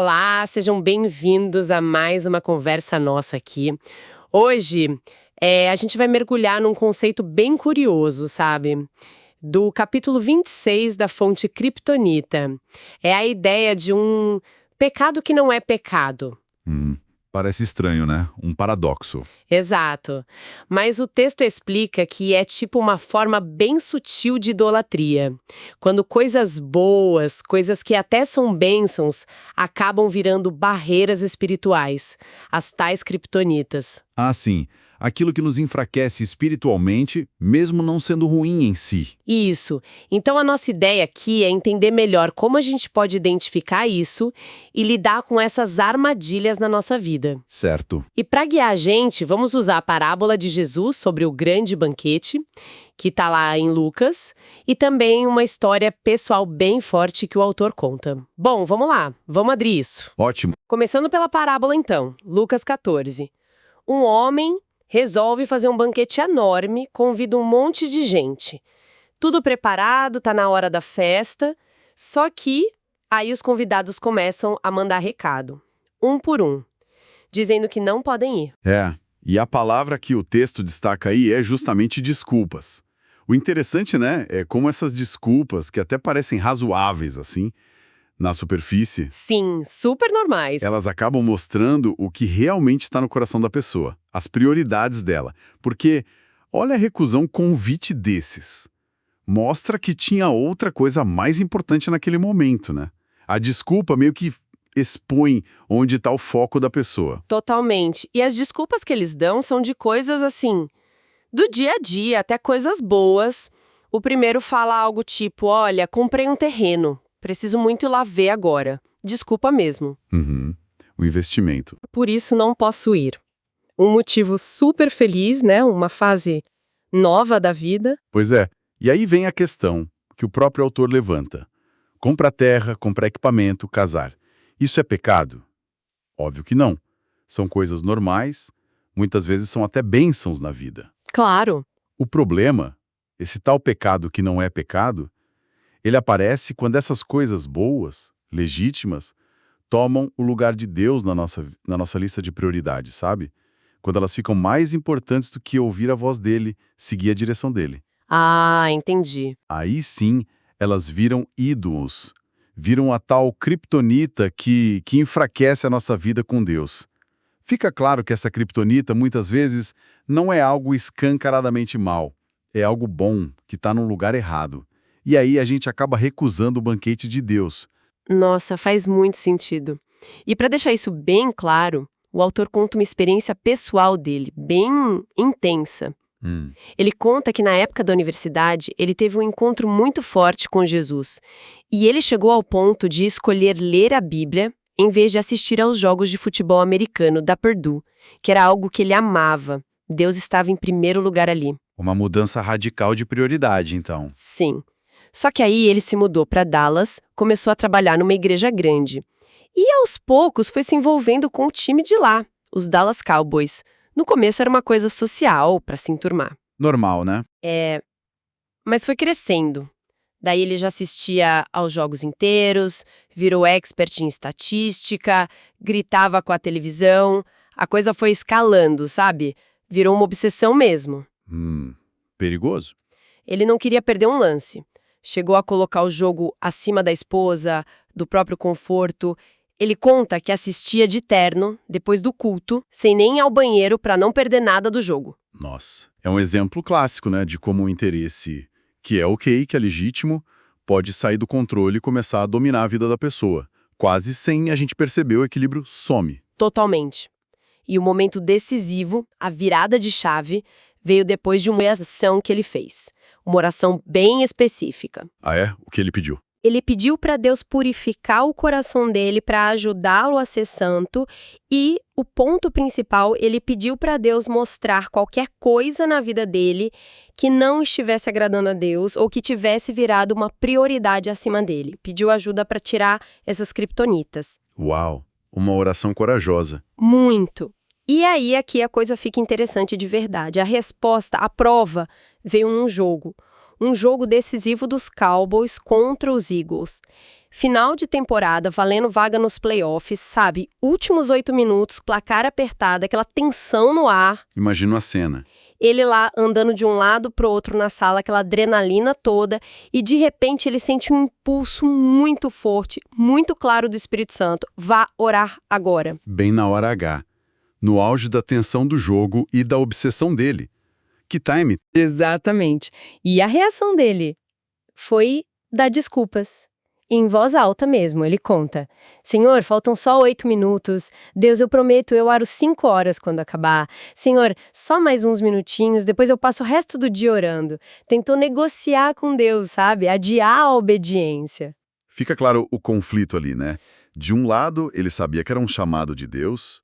Olá, sejam bem-vindos a mais uma conversa nossa aqui. Hoje, a gente vai mergulhar num conceito bem curioso, sabe? Do capítulo 26 da fonte Kryptonita. É a ideia de um pecado que não é pecado. Parece estranho, né? Um paradoxo. Exato. Mas o texto explica que é tipo uma forma bem sutil de idolatria. Quando coisas boas, coisas que até são bênçãos, acabam virando barreiras espirituais, as tais criptonitas. Ah, sim. Aquilo que nos enfraquece espiritualmente, mesmo não sendo ruim em si. Isso. Então a nossa ideia aqui é entender melhor como a gente pode identificar isso e lidar com essas armadilhas na nossa vida. Certo. E para guiar a gente, vamos usar a parábola de Jesus sobre o grande banquete, que está lá em Lucas, e também uma história pessoal bem forte que o autor conta. Bom, vamos lá, vamos abrir isso. Ótimo. Começando pela parábola então, Lucas 14. Um homem resolve fazer um banquete enorme, convida um monte de gente. Tudo preparado, tá na hora da festa, só que aí os convidados começam a mandar recado, um por um, dizendo que não podem ir. E a palavra que o texto destaca aí é justamente desculpas. O interessante, né, é como essas desculpas, que até parecem razoáveis, assim, na superfície, Sim, super normais. elas acabam mostrando o que realmente está no coração da pessoa, as prioridades dela. Porque, olha a recusão convite desses. Mostra que tinha outra coisa mais importante naquele momento, né? A desculpa meio que expõe onde está o foco da pessoa. Totalmente. E as desculpas que eles dão são de coisas assim, do dia a dia, até coisas boas. O primeiro fala algo tipo, olha, comprei um terreno, preciso muito ir lá ver agora. Desculpa mesmo. O investimento. Por isso não posso ir. Um motivo super feliz, né? Uma fase nova da vida. Pois é. E aí vem a questão que o próprio autor levanta. Comprar terra, comprar equipamento, casar. Isso é pecado? Óbvio que não. São coisas normais, muitas vezes são até bênçãos na vida. Claro. O problema, esse tal pecado que não é pecado, ele aparece quando essas coisas boas, legítimas, tomam o lugar de Deus na nossa lista de prioridades, sabe? Quando elas ficam mais importantes do que ouvir a voz dele, seguir a direção dele. Ah, entendi. Aí sim, elas viram ídolos, viram a tal criptonita que enfraquece a nossa vida com Deus. Fica claro que essa criptonita, muitas vezes, não é algo escancaradamente mal. É algo bom, que está num lugar errado. E aí a gente acaba recusando o banquete de Deus. Nossa, faz muito sentido. E para deixar isso bem claro, o autor conta uma experiência pessoal dele, bem intensa. Ele conta que na época da universidade, ele teve um encontro muito forte com Jesus. E ele chegou ao ponto de escolher ler a Bíblia em vez de assistir aos jogos de futebol americano da Purdue, que era algo que ele amava. Deus estava em primeiro lugar ali. Uma mudança radical de prioridade, então. Sim. Só que aí ele se mudou para Dallas, começou a trabalhar numa igreja grande. E aos poucos foi se envolvendo com o time de lá, os Dallas Cowboys. No começo era uma coisa social, para se enturmar. Normal, né? Mas foi crescendo. Daí ele já assistia aos jogos inteiros, virou expert em estatística, gritava com a televisão. A coisa foi escalando, sabe? Virou uma obsessão mesmo. Perigoso? Ele não queria perder um lance. Chegou a colocar o jogo acima da esposa, do próprio conforto. Ele conta que assistia de terno, depois do culto, sem nem ir ao banheiro para não perder nada do jogo. Nossa, é um exemplo clássico, né, de como o interesse, que é ok, que é legítimo, pode sair do controle e começar a dominar a vida da pessoa. Quase sem a gente perceber, o equilíbrio some. Totalmente. E o momento decisivo, a virada de chave, veio depois de uma oração que ele fez. Uma oração bem específica. Ah, é? O que ele pediu? Ele pediu para Deus purificar o coração dele para ajudá-lo a ser santo e, o ponto principal, ele pediu para Deus mostrar qualquer coisa na vida dele que não estivesse agradando a Deus ou que tivesse virado uma prioridade acima dele. Pediu ajuda para tirar essas criptonitas. Uau, uma oração corajosa. Muito. E aí aqui a coisa fica interessante de verdade. A resposta, a prova, veio num jogo. um jogo decisivo dos Cowboys contra os Eagles. Final de temporada, valendo vaga nos playoffs, sabe? Últimos 8 minutos, placar apertado, aquela tensão no ar. Imagino a cena. Ele lá andando de um lado pro outro na sala, aquela adrenalina toda, e de repente ele sente um impulso muito forte, muito claro do Espírito Santo. Vá orar agora. Bem na hora H. No auge da tensão do jogo e da obsessão dele. Que time! Exatamente. E a reação dele foi dar desculpas. Em voz alta mesmo, ele conta. Senhor, faltam só 8 minutos. Deus, eu prometo, eu oro 5 horas quando acabar. Senhor, só mais uns minutinhos, depois eu passo o resto do dia orando. Tentou negociar com Deus, sabe? Adiar a obediência. Fica claro o conflito ali, né? De um lado, ele sabia que era um chamado de Deus,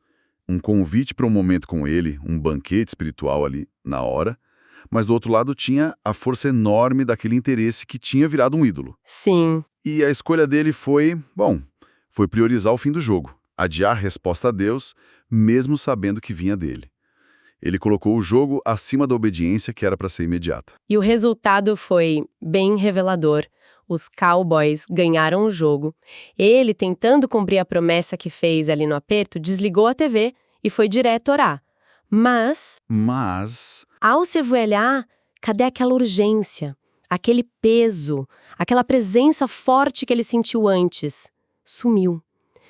um convite para um momento com ele, um banquete espiritual ali na hora, mas do outro lado tinha a força enorme daquele interesse que tinha virado um ídolo. Sim. E a escolha dele foi priorizar o fim do jogo, adiar a resposta a Deus, mesmo sabendo que vinha dele. Ele colocou o jogo acima da obediência que era para ser imediata. E o resultado foi bem revelador. Os Cowboys ganharam o jogo. Ele, tentando cumprir a promessa que fez ali no aperto, desligou a TV e foi direto orar. Mas, ao se olhar, cadê aquela urgência? Aquele peso, aquela presença forte que ele sentiu antes? Sumiu.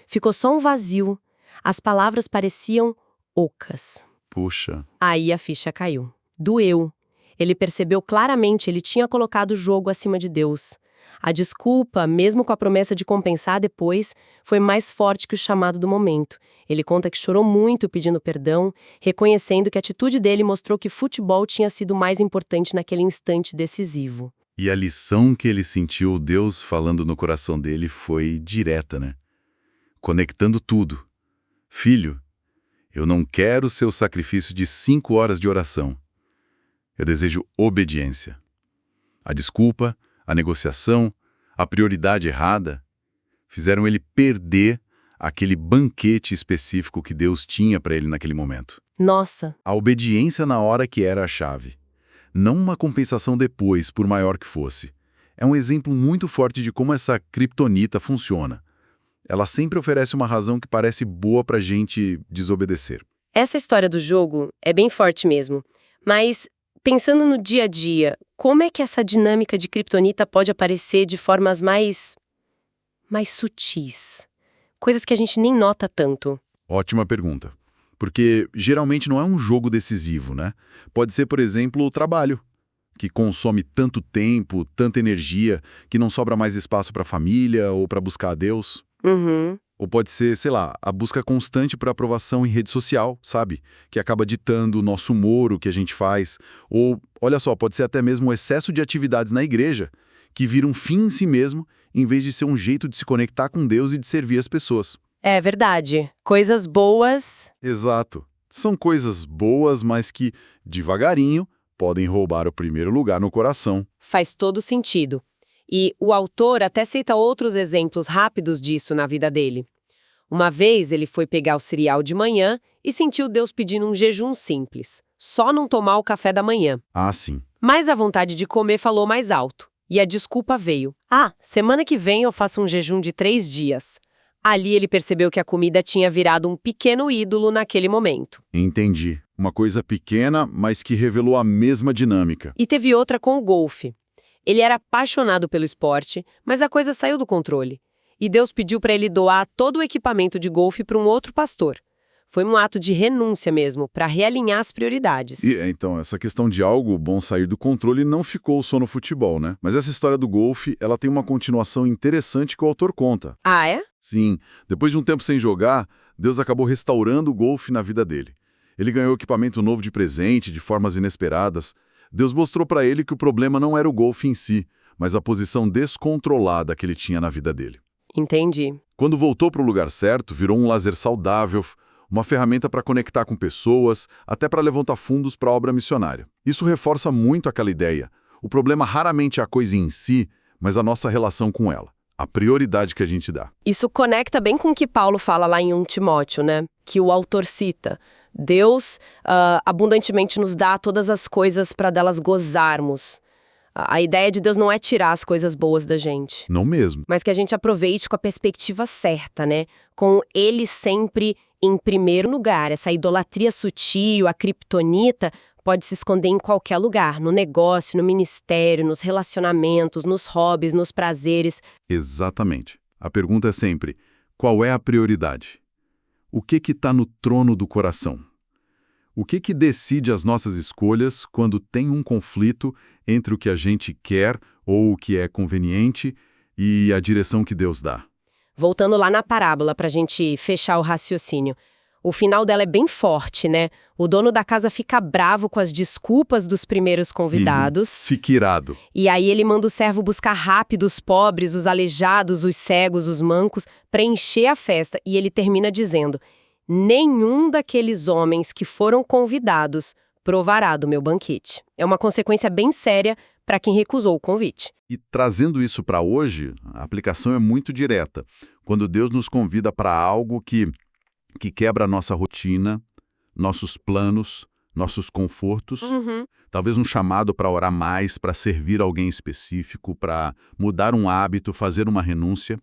Ficou só um vazio. As palavras pareciam ocas. Puxa. Aí a ficha caiu. Doeu. Ele percebeu claramente, ele tinha colocado o jogo acima de Deus. A desculpa, mesmo com a promessa de compensar depois, foi mais forte que o chamado do momento. Ele conta que chorou muito pedindo perdão, reconhecendo que a atitude dele mostrou que futebol tinha sido mais importante naquele instante decisivo. E a lição que ele sentiu Deus falando no coração dele foi direta, né? Conectando tudo. Filho, eu não quero o seu sacrifício de 5 horas de oração. Eu desejo obediência. A desculpa, a negociação, a prioridade errada, fizeram ele perder aquele banquete específico que Deus tinha para ele naquele momento. Nossa! A obediência na hora que era a chave. Não uma compensação depois, por maior que fosse. É um exemplo muito forte de como essa criptonita funciona. Ela sempre oferece uma razão que parece boa pra gente desobedecer. Essa história do jogo é bem forte mesmo, mas pensando no dia a dia, como é que essa dinâmica de criptonita pode aparecer de formas mais sutis? Coisas que a gente nem nota tanto. Ótima pergunta. Porque geralmente não é um jogo decisivo, né? Pode ser, por exemplo, o trabalho, que consome tanto tempo, tanta energia, que não sobra mais espaço para a família ou para buscar a Deus. Uhum. Ou pode ser, sei lá, a busca constante por aprovação em rede social, sabe? Que acaba ditando o nosso humor, o que a gente faz. Ou, olha só, pode ser até mesmo o excesso de atividades na igreja, que vira um fim em si mesmo, em vez de ser um jeito de se conectar com Deus e de servir as pessoas. É verdade. Coisas boas. Exato. São coisas boas, mas que, devagarinho, podem roubar o primeiro lugar no coração. Faz todo sentido. E o autor até cita outros exemplos rápidos disso na vida dele. Uma vez ele foi pegar o cereal de manhã e sentiu Deus pedindo um jejum simples. Só não tomar o café da manhã. Ah, sim. Mas a vontade de comer falou mais alto. E a desculpa veio. Semana que vem eu faço um jejum de 3 dias. Ali ele percebeu que a comida tinha virado um pequeno ídolo naquele momento. Entendi. Uma coisa pequena, mas que revelou a mesma dinâmica. E teve outra com o golfe. Ele era apaixonado pelo esporte, mas a coisa saiu do controle. E Deus pediu para ele doar todo o equipamento de golfe para um outro pastor. Foi um ato de renúncia mesmo, para realinhar as prioridades. E, então, essa questão de algo bom sair do controle não ficou só no futebol, né? Mas essa história do golfe, ela tem uma continuação interessante que o autor conta. Ah, é? Sim. Depois de um tempo sem jogar, Deus acabou restaurando o golfe na vida dele. Ele ganhou equipamento novo de presente, de formas inesperadas. Deus mostrou para ele que o problema não era o golfe em si, mas a posição descontrolada que ele tinha na vida dele. Entendi. Quando voltou para o lugar certo, virou um lazer saudável, uma ferramenta para conectar com pessoas, até para levantar fundos para a obra missionária. Isso reforça muito aquela ideia. O problema raramente é a coisa em si, mas a nossa relação com ela, a prioridade que a gente dá. Isso conecta bem com o que Paulo fala lá em 1 Timóteo, né? Que o autor cita. Deus abundantemente nos dá todas as coisas para delas gozarmos. A ideia de Deus não é tirar as coisas boas da gente, Não mesmo. mas que a gente aproveite com a perspectiva certa, né? Com Ele sempre em primeiro lugar. Essa idolatria sutil, a criptonita, pode se esconder em qualquer lugar, no negócio, no ministério, nos relacionamentos, nos hobbies, nos prazeres. Exatamente. A pergunta é sempre, qual é a prioridade? O que está no trono do coração? O que decide as nossas escolhas quando tem um conflito entre o que a gente quer ou o que é conveniente e a direção que Deus dá? Voltando lá na parábola para a gente fechar o raciocínio. O final dela é bem forte, né? O dono da casa fica bravo com as desculpas dos primeiros convidados. Fica irado. E aí ele manda o servo buscar rápido os pobres, os aleijados, os cegos, os mancos, para encher a festa. E ele termina dizendo: nenhum daqueles homens que foram convidados provará do meu banquete. É uma consequência bem séria para quem recusou o convite. E trazendo isso para hoje, a aplicação é muito direta. Quando Deus nos convida para algo que quebra a nossa rotina, nossos planos, nossos confortos, talvez um chamado para orar mais, para servir alguém específico, para mudar um hábito, fazer uma renúncia,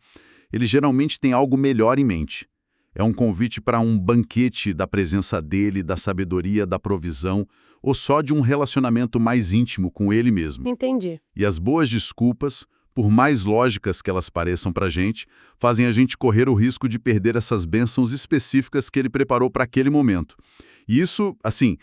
ele geralmente tem algo melhor em mente. É um convite para um banquete da presença dele, da sabedoria, da provisão, ou só de um relacionamento mais íntimo com ele mesmo. Entendi. E as boas desculpas, por mais lógicas que elas pareçam para a gente, fazem a gente correr o risco de perder essas bênçãos específicas que ele preparou para aquele momento. E isso, assim,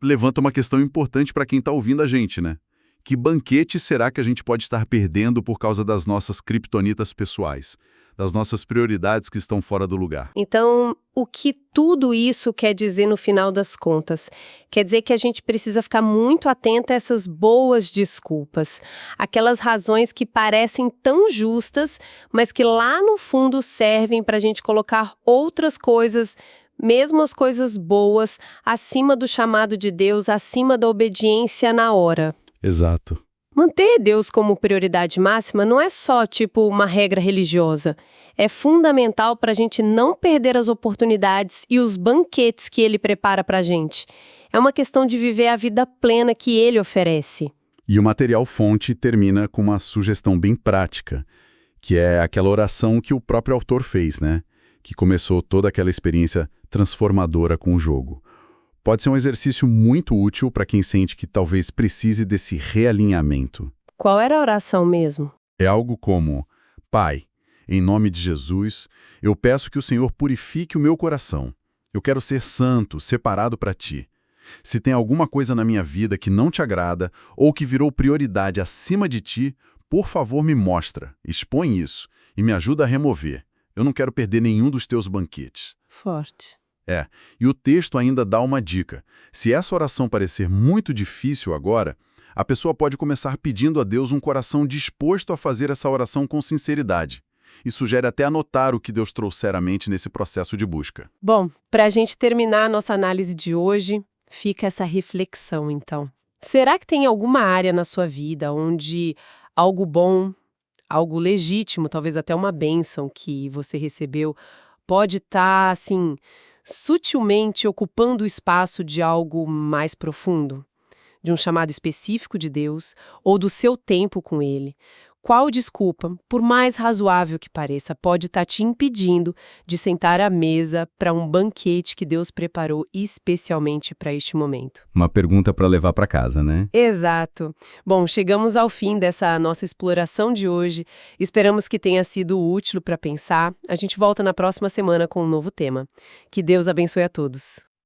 levanta uma questão importante para quem está ouvindo a gente, né? Que banquete será que a gente pode estar perdendo por causa das nossas criptonitas pessoais? Das nossas prioridades que estão fora do lugar? Então, o que tudo isso quer dizer no final das contas? Quer dizer que a gente precisa ficar muito atento a essas boas desculpas. Aquelas razões que parecem tão justas, mas que lá no fundo servem para a gente colocar outras coisas, mesmo as coisas boas, acima do chamado de Deus, acima da obediência na hora. Exato. Manter Deus como prioridade máxima não é só, tipo, uma regra religiosa. É fundamental para a gente não perder as oportunidades e os banquetes que Ele prepara para a gente. É uma questão de viver a vida plena que Ele oferece. E o material fonte termina com uma sugestão bem prática, que é aquela oração que o próprio autor fez, né? Que começou toda aquela experiência transformadora com o jogo. Pode ser um exercício muito útil para quem sente que talvez precise desse realinhamento. Qual era a oração mesmo? É algo como: Pai, em nome de Jesus, eu peço que o Senhor purifique o meu coração. Eu quero ser santo, separado para Ti. Se tem alguma coisa na minha vida que não te agrada ou que virou prioridade acima de Ti, por favor me mostra, expõe isso e me ajuda a remover. Eu não quero perder nenhum dos Teus banquetes. Forte. E o texto ainda dá uma dica. Se essa oração parecer muito difícil agora, a pessoa pode começar pedindo a Deus um coração disposto a fazer essa oração com sinceridade. E sugere até anotar o que Deus trouxer à mente nesse processo de busca. Bom, para a gente terminar a nossa análise de hoje, fica essa reflexão, então. Será que tem alguma área na sua vida onde algo bom, algo legítimo, talvez até uma bênção que você recebeu, pode estar, assim, sutilmente ocupando o espaço de algo mais profundo? De um chamado específico de Deus ou do seu tempo com Ele? Qual desculpa, por mais razoável que pareça, pode estar te impedindo de sentar à mesa para um banquete que Deus preparou especialmente para este momento? Uma pergunta para levar para casa, né? Exato. Bom, chegamos ao fim dessa nossa exploração de hoje. Esperamos que tenha sido útil para pensar. A gente volta na próxima semana com um novo tema. Que Deus abençoe a todos.